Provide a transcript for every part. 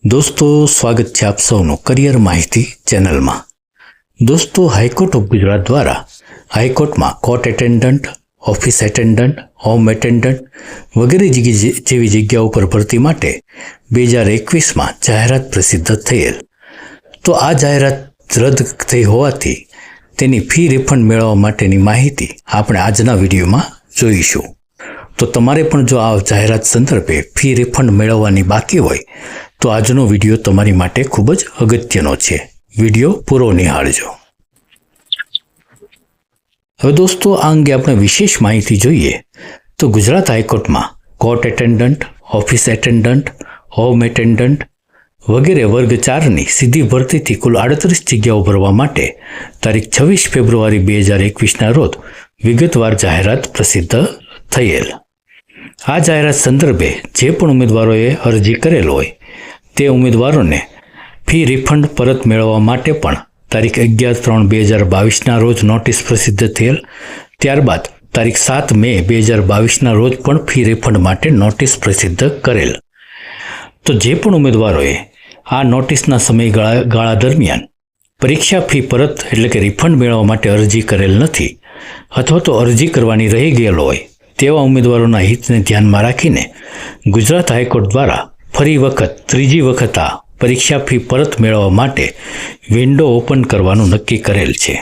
दोस्तों स्वागत है आप सौनो करियर माहिती चैनल में। दोस्तों हाईकोर्ट ऑफ गुजरात द्वारा हाईकोर्ट में कोर्ट एटेन्डન્ટ, ऑफिस एटेन्डન્ટ, होम एटेन्डન્ટ वगैरह जेवी जग्याओं पर भर्ती माटे 2021 में जाहेरात प्रसिद्ध थयेल। तो आ जाहेरात रद्द थई होवाथी तेनी फी रिफंड मेळववा माटेनी माहिती आपणे आजना विडियो में जोईशुं। तो तमारे पण जो आ जाहेरात संदर्भे फी रिफंड मेळववानी बाकी होय तो आजनो विडियो तमारी माटे खूब ज अगत्यनो छे। विडियो पूरो निहाळजो। हवे दोस्तों आ अंगे आपणे विशेष माहिती जोईए तो गुजरात हाईकोर्ट में कोर्ट एटेन्डન્ટ, ऑफिस एटेन्डન્ટ, होम एटेन्डન્ટ वगैरह वर्ग 4 नी सीधी भर्ती थी कुल 38 जग्याओ भरवा माटे तारीख 26 फेब्रुआरी 2021 ना रोज विगतवार जाहेरात प्रसिद्ध थयेल। आ जाहेरात संदर्भे जे पण उम्मीदवारोए अरजी करेल होय ते उम्मीदवारोने फी रिफंड परत मेळववा माटे पण तारीख 11/3/2022 ना रोज नोटिस प्रसिद्ध थयेल। त्यारबाद तारीख 7 मे 2022 ना रोज पण फी रिफंड माटे नोटिस प्रसिद्ध करेल। तो जे पण उम्मीदवारोए आ नोटिसना समयगाळा दरमियान परीक्षा फी परत एटले के रिफंड मेळववा माटे अरजी करेल नथी अथवा तो अरजी करवानी रही गયેલ होय तेवा उम्मीदवारोना हितने ध्यानमां राखीने गुजरात हाईकोर्ट द्वारा फरी वखत त्रीजी वखत आ परीक्षा फी परत मेळववा माटे विंडो ओपन करवानुं नक्की करेल छे।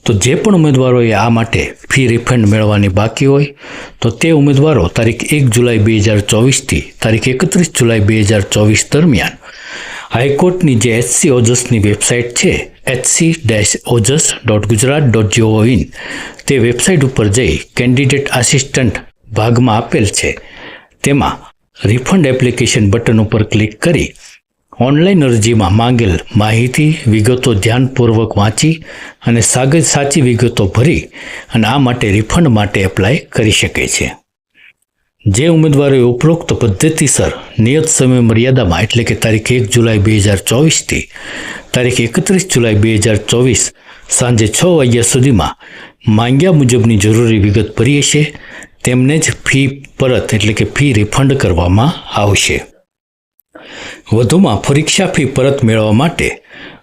तो जे पण उम्मीदवारोए आ माटे फी रिफंड मेळववानी बाकी होय तो ते उम्मीदवारो तारीख 1 जुलाई 2024 थी तारीख 31 जुलाई 2024 दरमियान हाईकोर्टनी जे HC ओजसनी वेबसाइट छे hc-ojas.gujarat.gov.in ते वेबसाइट पर जई कैंडिडेट आसिस्टंट भाग में आपेल छे तेमां रिफंड एप्लिकेशन बटन पर क्लिक करी ऑनलाइन अरजी में मांगेल माहिती विगतो ध्यानपूर्वक वाँची अने साची विगतो भरी अने आ माटे रिफंड माटे एप्लाय करी शके छे। जे उम्मीदवारोए उपरोक्त पद्धतिसर नियत समय मर्यादा में एटले के तारीख 1 जुलाई 2024 थी तारीख 31 जुलाई 2024 सांजे 6 वाग्या सुधी में मांग्या मुजबनी जरूरी विगत भरी हशे तेमने ज फी परत एटले के फी रिफंड करवामां आवशे। वधुमां परीक्षा फी परत मेळववा माटे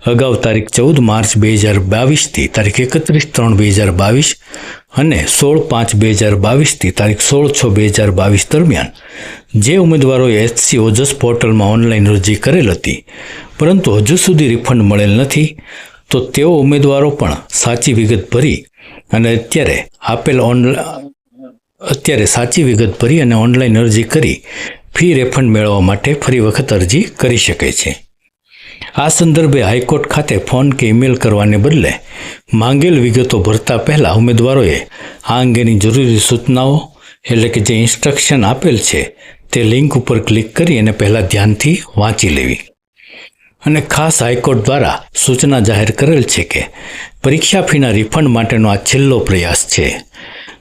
अगाऊ तारीख 14 मार्च 2022 थी तारीख 31/3/2022 અને 16/5/2022 થી તારીખ 16/6/2022 દરમિયાન જે ઉમેદવારોએ HC ઓજસ પોર્ટલમાં ઓનલાઈન અરજી કરેલ હતી પરંતુ હજુ સુધી રિફંડ મળેલ નથી તો તેઓ ઉમેદવારો પણ સાચી વિગત ભરી અને અત્યારે સાચી વિગત ભરી અને ઓનલાઈન અરજી કરી ફી રિફંડ મેળવવા માટે ફરી વખત અરજી કરી શકે છે। आ संदर्भे हाईकोर्ट खाते फोन के ईमेल करवाने बदले मांगेल विगतो भरता पहला उम्मीदवारोए आ अंगेनी जरूरी सूचनाओं एटले के जे इंस्ट्रक्शन आपेल छे ते लिंक पर क्लिक करी अने पहला ध्यानथी वाँची लेवी। अने खास हाईकोर्ट द्वारा सूचना जाहिर करेल छे के परीक्षा फीना रिफंड माटेनो आ छेल्लो प्रयास छे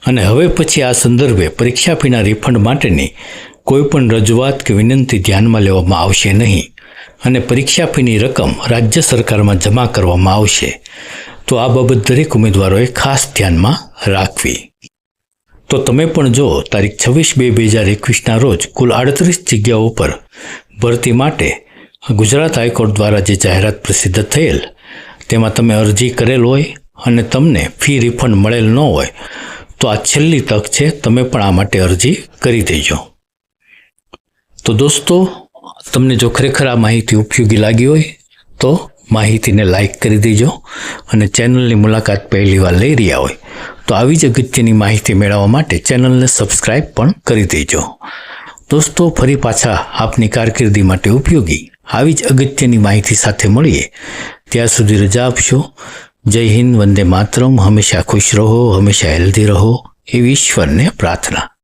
अने हवे पछी आ संदर्भे परीक्षा फीना रिफंड माटेनी कोईपण रजूआत के विनंती ध्यानमां लेवामां आवशे नहीं અને પરીક્ષા ફીની રકમ રાજ્ય સરકારમાં જમા કરવામાં આવશે। તો આ બાબત દરેક ઉમેદવારોએ ખાસ ધ્યાનમાં રાખવી। તો તમે પણ જો તારીખ 26/2/2021 ના રોજ કુલ 38 જગ્યાઓ પર ભરતી માટે ગુજરાત હાઈકોર્ટ દ્વારા જે જાહેરાત પ્રસિદ્ધ થયેલ તેમાં તમે અરજી કરેલ હોય અને તમને ફી રિફંડ મળેલ ન હોય તો આ છેલ્લી તક છે, તમે પણ આ માટે અરજી કરી દેજો। તો દોસ્તો तमने जो खरेखर आ माहिती उपयोगी लगी हो तो माहिती ने लाइक कर दीजो और चैनल की मुलाकात पहली बार लई रह्या हो तो आवी ज अगत्यनी माहिती मेळववा माटे चैनल ने सब्सक्राइब पण करी देजो। दोस्तों फरी पाछा आपनी कारकिर्दी माटे उपयोगी आवी ज अगत्यनी माहिती साथे मळीए त्यां सुधी रजा आपशो। जय हिंद, वंदे मातरम। हमेशा खुश रहो, हमेशा हेल्धी रहो एवी ईश्वर ने प्रार्थना।